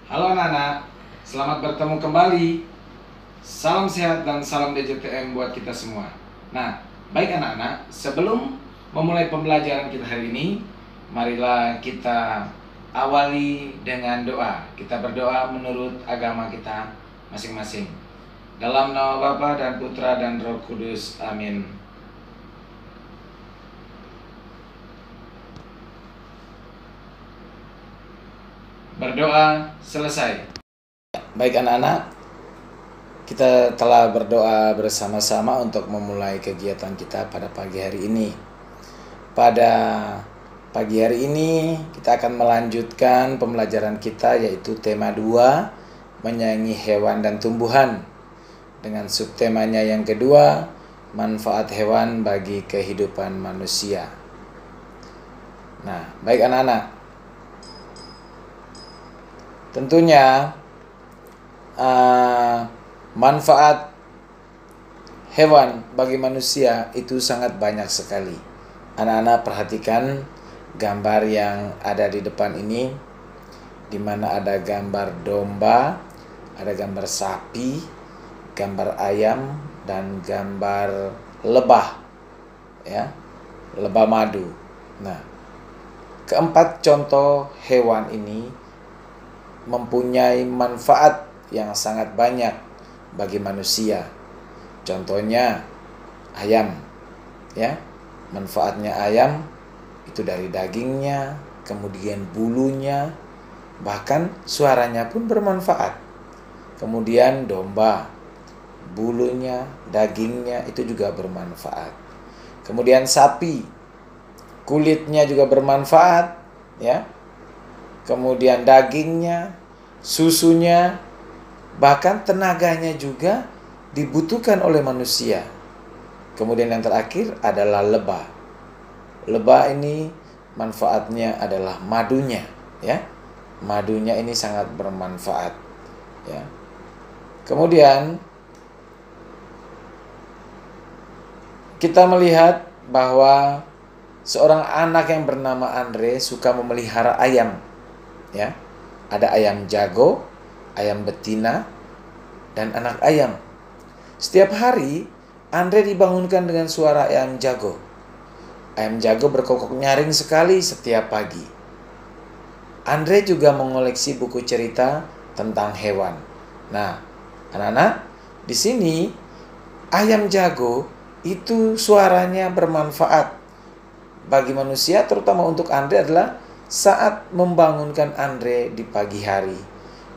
Halo anak-anak, selamat bertemu kembali. Salam sehat dan salam DJTM buat kita semua. Nah, baik anak-anak, sebelum memulai pembelajaran kita hari ini, marilah kita awali dengan doa. Kita berdoa menurut agama kita masing-masing. Dalam nama Bapa dan Putra dan Roh Kudus. Amin. Berdoa selesai. Baik anak-anak, kita telah berdoa bersama-sama untuk memulai kegiatan kita pada pagi hari ini. Pada pagi hari ini kita akan melanjutkan pembelajaran kita, yaitu tema 2, menyayangi hewan dan tumbuhan, dengan subtemanya yang kedua, manfaat hewan bagi kehidupan manusia. Nah, baik anak-anak, tentunya manfaat hewan bagi manusia itu sangat banyak sekali. Anak-anak perhatikan gambar yang ada di depan ini, di mana ada gambar domba, ada gambar sapi, gambar ayam, dan gambar lebah, ya, lebah madu. Nah, keempat contoh hewan ini mempunyai manfaat yang sangat banyak bagi manusia. Contohnya ayam, ya. Manfaatnya ayam itu dari dagingnya, kemudian bulunya, bahkan suaranya pun bermanfaat. Kemudian domba, bulunya, dagingnya itu juga bermanfaat. Kemudian sapi, kulitnya juga bermanfaat, ya. Kemudian dagingnya, susunya, bahkan tenaganya juga dibutuhkan oleh manusia. Kemudian yang terakhir adalah lebah. Lebah ini manfaatnya adalah madunya, ya. Madunya ini sangat bermanfaat, ya. Kemudian kita melihat bahwa seorang anak yang bernama Andre suka memelihara ayam, ya. Ada ayam jago, ayam betina, dan anak ayam. Setiap hari Andre dibangunkan dengan suara ayam jago. Ayam jago berkokok nyaring sekali setiap pagi. Andre juga mengoleksi buku cerita tentang hewan. Nah, anak-anak, di sini ayam jago itu suaranya bermanfaat bagi manusia, terutama untuk Andre adalah saat membangunkan Andre di pagi hari.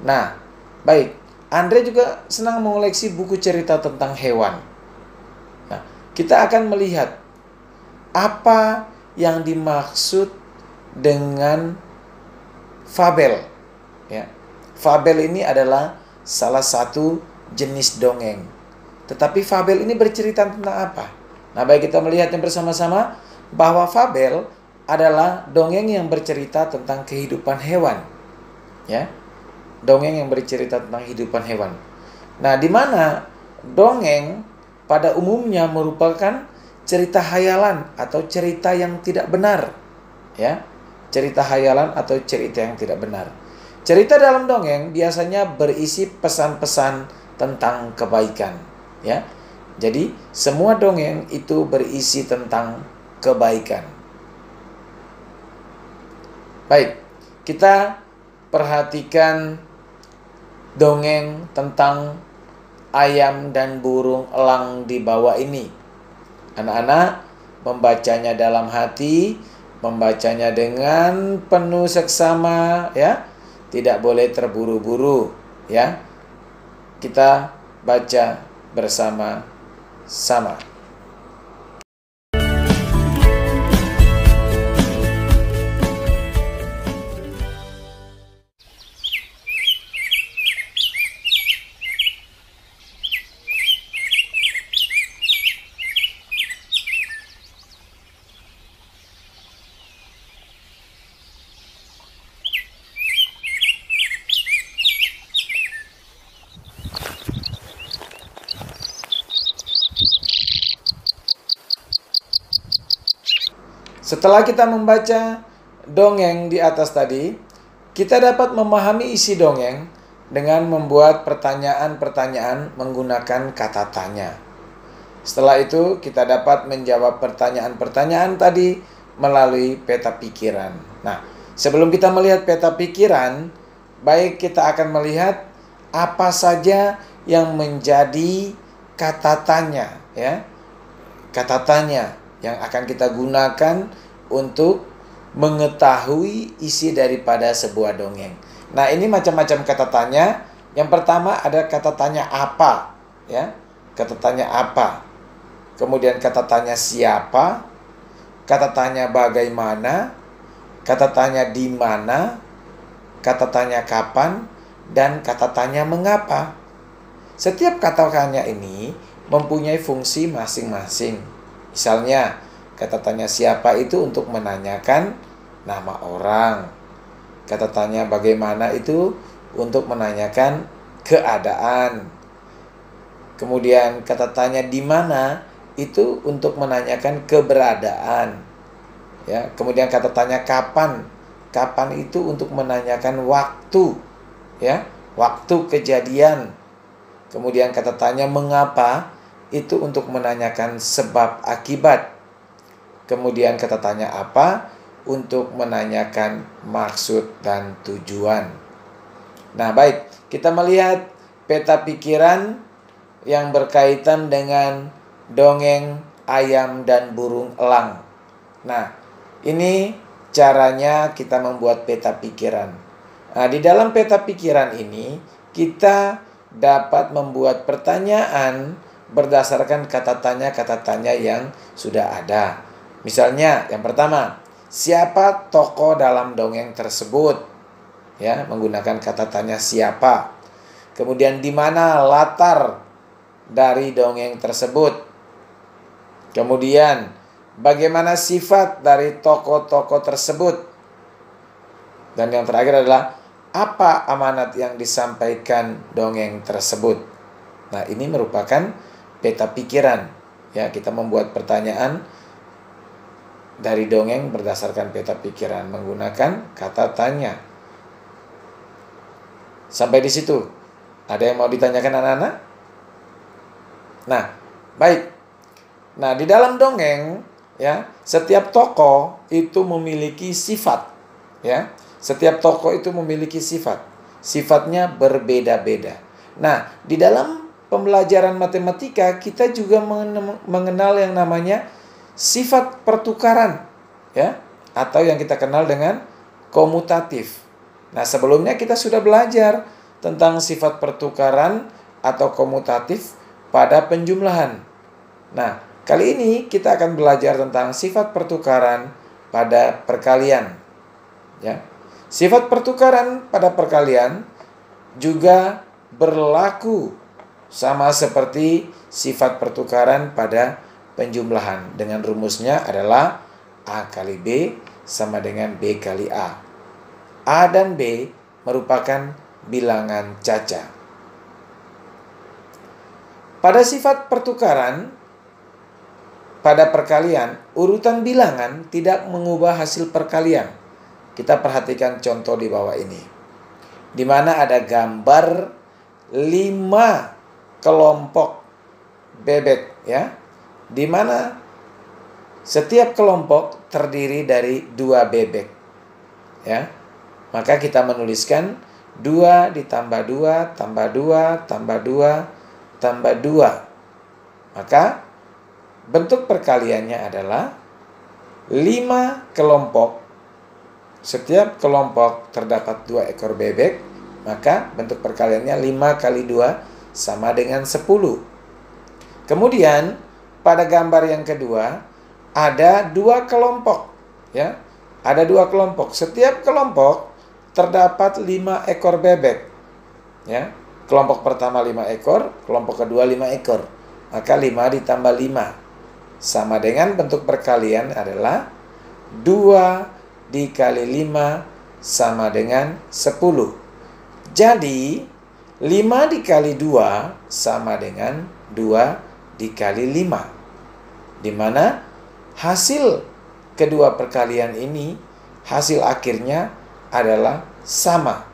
Nah, baik, Andre juga senang mengoleksi buku cerita tentang hewan. Nah, kita akan melihat apa yang dimaksud dengan fabel, ya. Fabel ini adalah salah satu jenis dongeng. Tetapi fabel ini bercerita tentang apa? Nah, baik, kita melihatnya bersama-sama bahwa fabel adalah dongeng yang bercerita tentang kehidupan hewan, ya. Dongeng yang bercerita tentang kehidupan hewan. Nah, di mana dongeng pada umumnya merupakan cerita hayalan atau cerita yang tidak benar, ya. Cerita hayalan atau cerita yang tidak benar. Cerita dalam dongeng biasanya berisi pesan-pesan tentang kebaikan, ya. Jadi, semua dongeng itu berisi tentang kebaikan. Baik, kita perhatikan dongeng tentang ayam dan burung elang di bawah ini. Anak-anak membacanya dalam hati, membacanya dengan penuh seksama, ya. Tidak boleh terburu-buru, ya. Kita baca bersama-sama. Setelah kita membaca dongeng di atas tadi, kita dapat memahami isi dongeng dengan membuat pertanyaan-pertanyaan menggunakan kata tanya. Setelah itu, kita dapat menjawab pertanyaan-pertanyaan tadi melalui peta pikiran. Nah, sebelum kita melihat peta pikiran, baik kita akan melihat apa saja yang menjadi kata tanya, ya. Kata tanya yang akan kita gunakan untuk mengetahui isi daripada sebuah dongeng. Nah, ini macam-macam kata tanya. Yang pertama ada kata tanya apa, ya. Kata tanya apa. Kemudian kata tanya siapa, kata tanya bagaimana, kata tanya di mana, kata tanya kapan, dan kata tanya mengapa. Setiap kata tanya ini mempunyai fungsi masing-masing. Misalnya, kata tanya siapa itu untuk menanyakan nama orang. Kata tanya bagaimana itu untuk menanyakan keadaan. Kemudian kata tanya di mana itu untuk menanyakan keberadaan. Ya, kemudian kata tanya kapan. Kapan itu untuk menanyakan waktu. Ya, waktu kejadian. Kemudian kata tanya mengapa itu untuk menanyakan sebab akibat. Kemudian kata tanya apa untuk menanyakan maksud dan tujuan. Nah, baik, kita melihat peta pikiran yang berkaitan dengan dongeng ayam dan burung elang. Nah, ini caranya kita membuat peta pikiran. Nah, di dalam peta pikiran ini kita dapat membuat pertanyaan berdasarkan kata tanya yang sudah ada. Misalnya, yang pertama, siapa tokoh dalam dongeng tersebut? Ya, menggunakan kata tanya siapa. Kemudian di mana latar dari dongeng tersebut? Kemudian bagaimana sifat dari tokoh-tokoh tersebut? Dan yang terakhir adalah apa amanat yang disampaikan dongeng tersebut? Nah, ini merupakan peta pikiran. Ya, kita membuat pertanyaan dari dongeng berdasarkan peta pikiran menggunakan kata tanya. Sampai di situ. Ada yang mau ditanyakan anak-anak? Nah, baik. Nah, di dalam dongeng, ya, setiap tokoh itu memiliki sifat, ya. Setiap tokoh itu memiliki sifat. Sifatnya berbeda-beda. Nah, di dalam pembelajaran matematika kita juga mengenal yang namanya sifat pertukaran, ya, atau yang kita kenal dengan komutatif. Nah, sebelumnya kita sudah belajar tentang sifat pertukaran atau komutatif pada penjumlahan. Nah, kali ini kita akan belajar tentang sifat pertukaran pada perkalian. Ya. Sifat pertukaran pada perkalian juga berlaku sama seperti sifat pertukaran pada penjumlahan. Dengan rumusnya adalah A kali B sama dengan B kali A. A dan B merupakan bilangan caca. Pada sifat pertukaran pada perkalian, urutan bilangan tidak mengubah hasil perkalian. Kita perhatikan contoh di bawah ini. Di mana ada gambar 5 kelompok bebek, ya. Di mana setiap kelompok terdiri dari 2 bebek. Ya. Maka kita menuliskan 2 ditambah 2 tambah 2 tambah 2 tambah 2. Maka bentuk perkaliannya adalah 5 kelompok. Setiap kelompok terdapat 2 ekor bebek, maka bentuk perkaliannya 5 kali 2 sama dengan 10. Kemudian pada gambar yang kedua ada 2 kelompok, ya. Ada 2 kelompok. Setiap kelompok terdapat 5 ekor bebek. Ya. Kelompok pertama 5 ekor, kelompok kedua 5 ekor. Maka 5 ditambah 5 sama dengan bentuk perkalian adalah 2 dikali 5 sama dengan 10. Jadi 5 dikali 2 sama dengan 2 dikali 5. Di mana hasil kedua perkalian ini, hasil akhirnya adalah sama.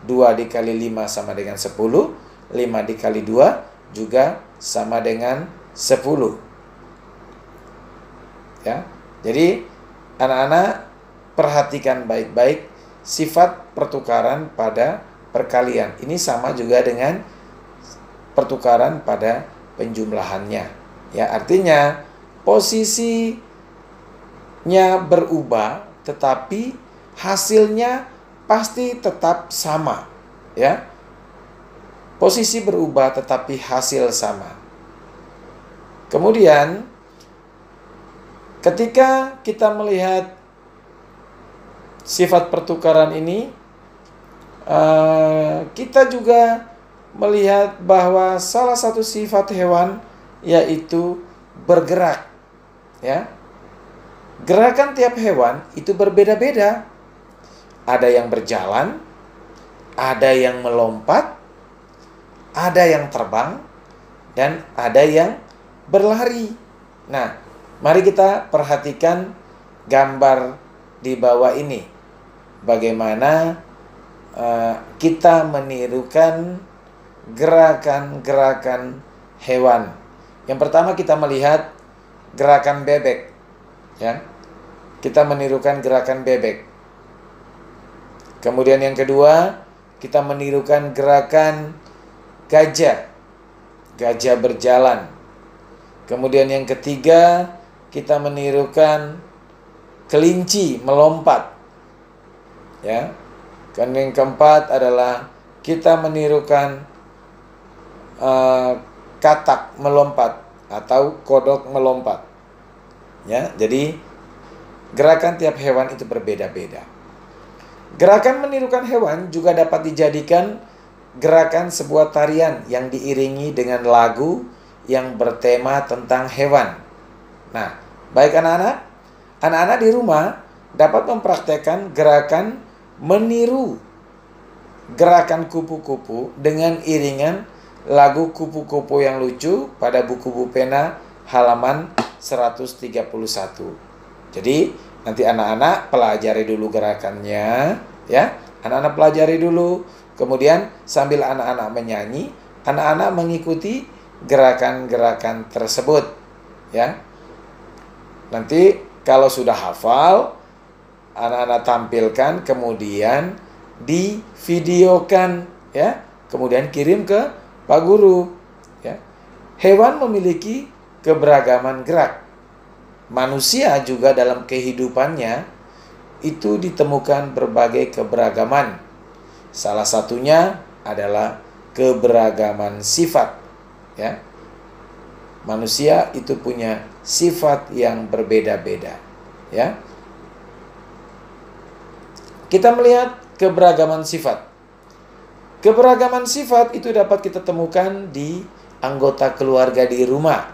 2 dikali 5 sama dengan 10. 5 dikali 2 juga sama dengan 10. Ya. Jadi anak-anak perhatikan baik-baik sifat pertukaran pada perkalian. Ini sama juga dengan pertukaran pada penjumlahannya. Ya, artinya posisinya berubah tetapi hasilnya pasti tetap sama, ya. Posisi berubah tetapi hasil sama. Kemudian ketika kita melihat sifat pertukaran ini, kita juga melihat bahwa salah satu sifat hewan yaitu bergerak, ya. Gerakan tiap hewan itu berbeda-beda. Ada yang berjalan, ada yang melompat, ada yang terbang, dan ada yang berlari. Nah, mari kita perhatikan gambar di bawah ini. Bagaimana kita menirukan gerakan-gerakan hewan. Yang pertama kita melihat gerakan bebek, ya. Kita menirukan gerakan bebek. Kemudian yang kedua, kita menirukan gerakan gajah. Gajah berjalan. Kemudian yang ketiga, kita menirukan kelinci melompat. Ya. Dan yang keempat adalah kita menirukan katak melompat atau kodok melompat. Ya, jadi gerakan tiap hewan itu berbeda-beda. Gerakan menirukan hewan juga dapat dijadikan gerakan sebuah tarian yang diiringi dengan lagu yang bertema tentang hewan. Nah, baik anak-anak di rumah dapat mempraktekkan gerakan meniru gerakan kupu-kupu dengan iringan lagu kupu-kupu yang lucu pada buku pena halaman 131. Jadi nanti anak-anak pelajari dulu gerakannya, ya. Anak-anak pelajari dulu, kemudian sambil anak-anak menyanyi, anak-anak mengikuti gerakan-gerakan tersebut, ya. Nanti kalau sudah hafal, anak-anak tampilkan, kemudian divideokan, ya. Kemudian kirim ke Pak Guru, ya. Hewan memiliki keberagaman gerak. Manusia juga dalam kehidupannya itu ditemukan berbagai keberagaman. Salah satunya adalah keberagaman sifat, ya. Manusia itu punya sifat yang berbeda-beda, ya. Kita melihat keberagaman sifat. Keberagaman sifat itu dapat kita temukan di anggota keluarga di rumah,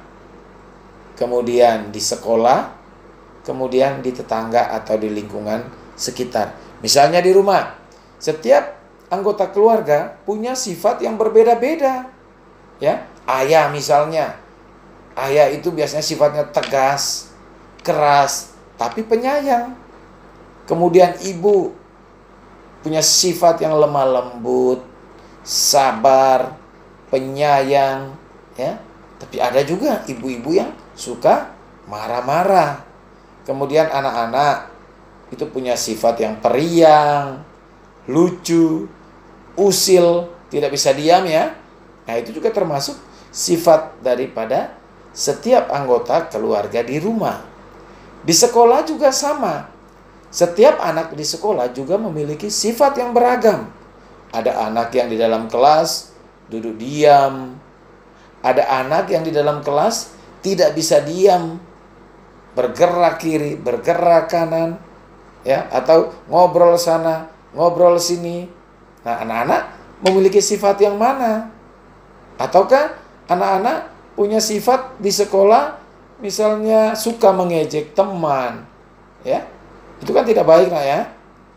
kemudian di sekolah, kemudian di tetangga atau di lingkungan sekitar. Misalnya di rumah, setiap anggota keluarga punya sifat yang berbeda-beda. Ya, ayah misalnya. Ayah itu biasanya sifatnya tegas, keras, tapi penyayang. Kemudian ibu punya sifat yang lemah lembut, sabar, penyayang, ya. Tapi ada juga ibu-ibu yang suka marah-marah. Kemudian anak-anak itu punya sifat yang periang, lucu, usil, tidak bisa diam, ya. Nah, itu juga termasuk sifat daripada setiap anggota keluarga di rumah. Di sekolah juga sama. Setiap anak di sekolah juga memiliki sifat yang beragam. Ada anak yang di dalam kelas duduk diam. Ada anak yang di dalam kelas tidak bisa diam, bergerak kiri, bergerak kanan, ya, atau ngobrol sana, ngobrol sini. Nah, anak-anak memiliki sifat yang mana? Ataukah anak-anak punya sifat di sekolah misalnya suka mengejek teman, ya? Itu kan tidak baik, lah, ya.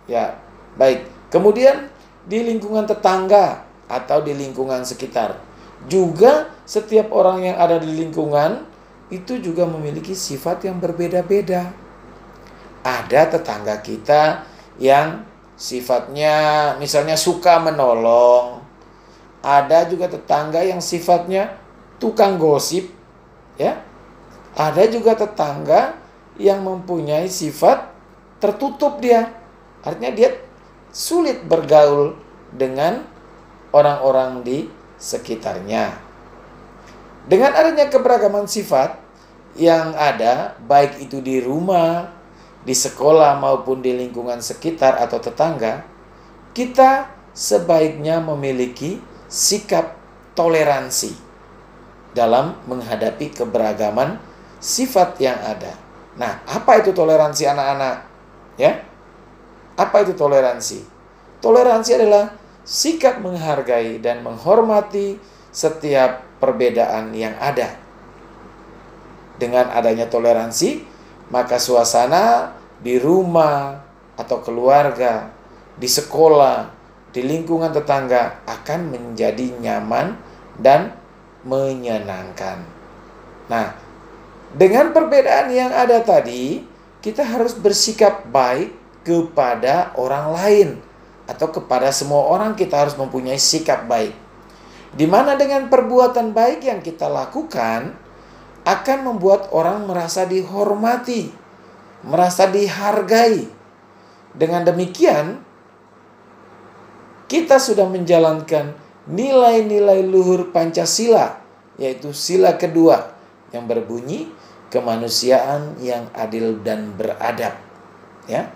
Ya, baik. Kemudian di lingkungan tetangga atau di lingkungan sekitar, juga setiap orang yang ada di lingkungan itu juga memiliki sifat yang berbeda-beda. Ada tetangga kita yang sifatnya misalnya suka menolong. Ada juga tetangga yang sifatnya tukang gosip, ya. Ada juga tetangga yang mempunyai sifat tertutup dia. Artinya dia sulit bergaul dengan orang-orang di sekitarnya. Dengan adanya keberagaman sifat yang ada, baik itu di rumah, di sekolah maupun di lingkungan sekitar atau tetangga, kita sebaiknya memiliki sikap toleransi dalam menghadapi keberagaman sifat yang ada. Nah, apa itu toleransi anak-anak? Ya, apa itu toleransi? Toleransi adalah sikap menghargai dan menghormati setiap perbedaan yang ada. Dengan adanya toleransi, maka suasana di rumah atau keluarga, di sekolah, di lingkungan tetangga akan menjadi nyaman dan menyenangkan. Nah, dengan perbedaan yang ada tadi, kita harus bersikap baik kepada orang lain atau kepada semua orang. Kita harus mempunyai sikap baik, di mana dengan perbuatan baik yang kita lakukan akan membuat orang merasa dihormati, merasa dihargai. Dengan demikian, kita sudah menjalankan nilai-nilai luhur Pancasila, yaitu sila kedua yang berbunyi kemanusiaan yang adil dan beradab. Ya,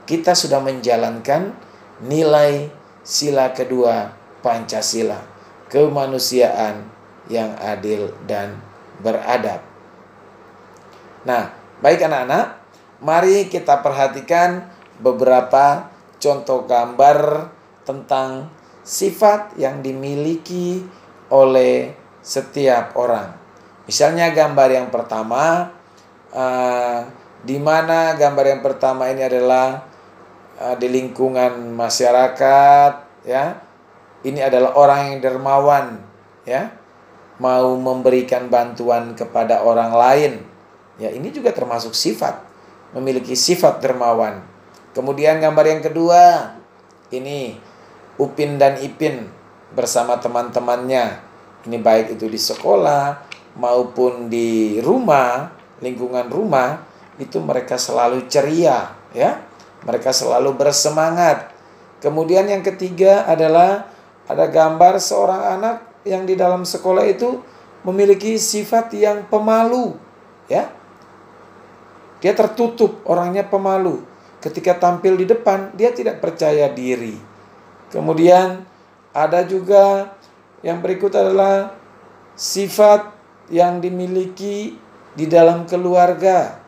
kita sudah menjalankan nilai sila kedua Pancasila, kemanusiaan yang adil dan beradab. Nah, baik anak-anak, mari kita perhatikan beberapa contoh gambar tentang sifat yang dimiliki oleh setiap orang. Misalnya gambar yang pertama, di mana gambar yang pertama ini adalah di lingkungan masyarakat, ya. Ini adalah orang yang dermawan, ya, mau memberikan bantuan kepada orang lain. Ya, ini juga termasuk sifat, memiliki sifat dermawan. Kemudian gambar yang kedua, ini Upin dan Ipin bersama teman-temannya. Ini baik itu di sekolah maupun di rumah, lingkungan rumah, itu mereka selalu ceria, ya. Mereka selalu bersemangat. Kemudian yang ketiga adalah ada gambar seorang anak yang di dalam sekolah itu memiliki sifat yang pemalu, ya. Dia tertutup, orangnya pemalu. Ketika tampil di depan, dia tidak percaya diri. Kemudian ada juga yang berikut adalah sifat yang dimiliki di dalam keluarga,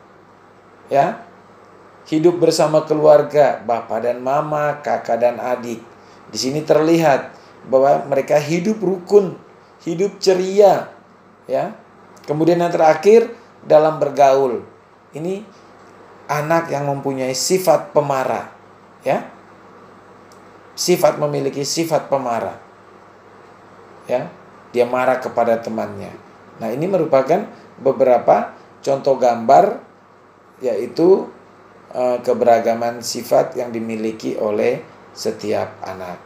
ya. Hidup bersama keluarga, bapak dan mama, kakak dan adik. Di sini terlihat bahwa mereka hidup rukun, hidup ceria, ya. Kemudian yang terakhir dalam bergaul. Ini anak yang mempunyai sifat pemarah, ya. Sifat memiliki sifat pemarah. Ya, dia marah kepada temannya. Nah, ini merupakan beberapa contoh gambar, yaitu keberagaman sifat yang dimiliki oleh setiap anak.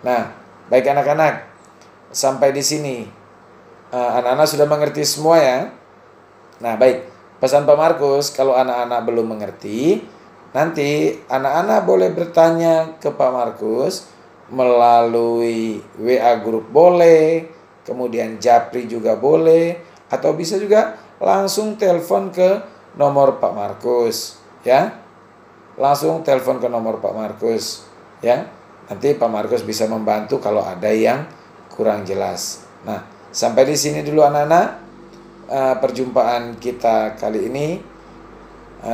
Nah, baik anak-anak, sampai di sini anak-anak sudah mengerti semua, ya. Nah, baik, pesan Pak Markus, kalau anak-anak belum mengerti, nanti anak-anak boleh bertanya ke Pak Markus melalui WA grup boleh, kemudian Japri juga boleh, atau bisa juga langsung telepon ke nomor Pak Markus, ya. Langsung telepon ke nomor Pak Markus, ya. Nanti Pak Markus bisa membantu kalau ada yang kurang jelas. Nah, sampai di sini dulu anak-anak perjumpaan kita kali ini.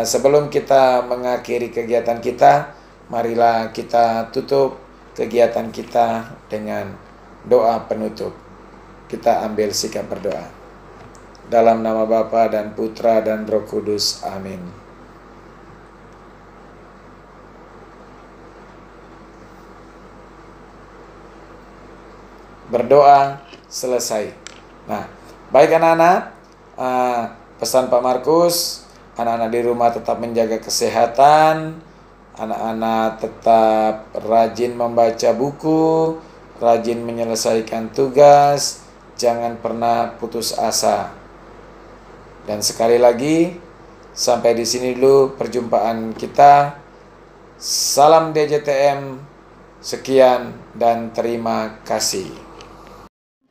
Sebelum kita mengakhiri kegiatan kita, marilah kita tutup kegiatan kita dengan doa penutup. Kita ambil sikap berdoa. Dalam nama Bapa dan Putra dan Roh Kudus. Amin. Berdoa selesai. Nah, baik anak-anak, pesan Pak Markus, anak-anak di rumah tetap menjaga kesehatan, Anak-anak tetap rajin membaca buku, rajin menyelesaikan tugas, jangan pernah putus asa. Dan sekali lagi, sampai di sini dulu perjumpaan kita. Salam DJTM, sekian dan terima kasih.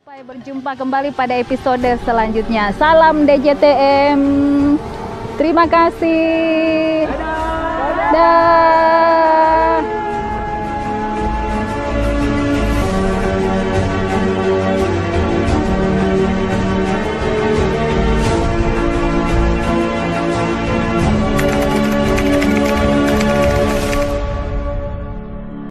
Sampai berjumpa kembali pada episode selanjutnya. Salam DJTM. Terima kasih. Dadah.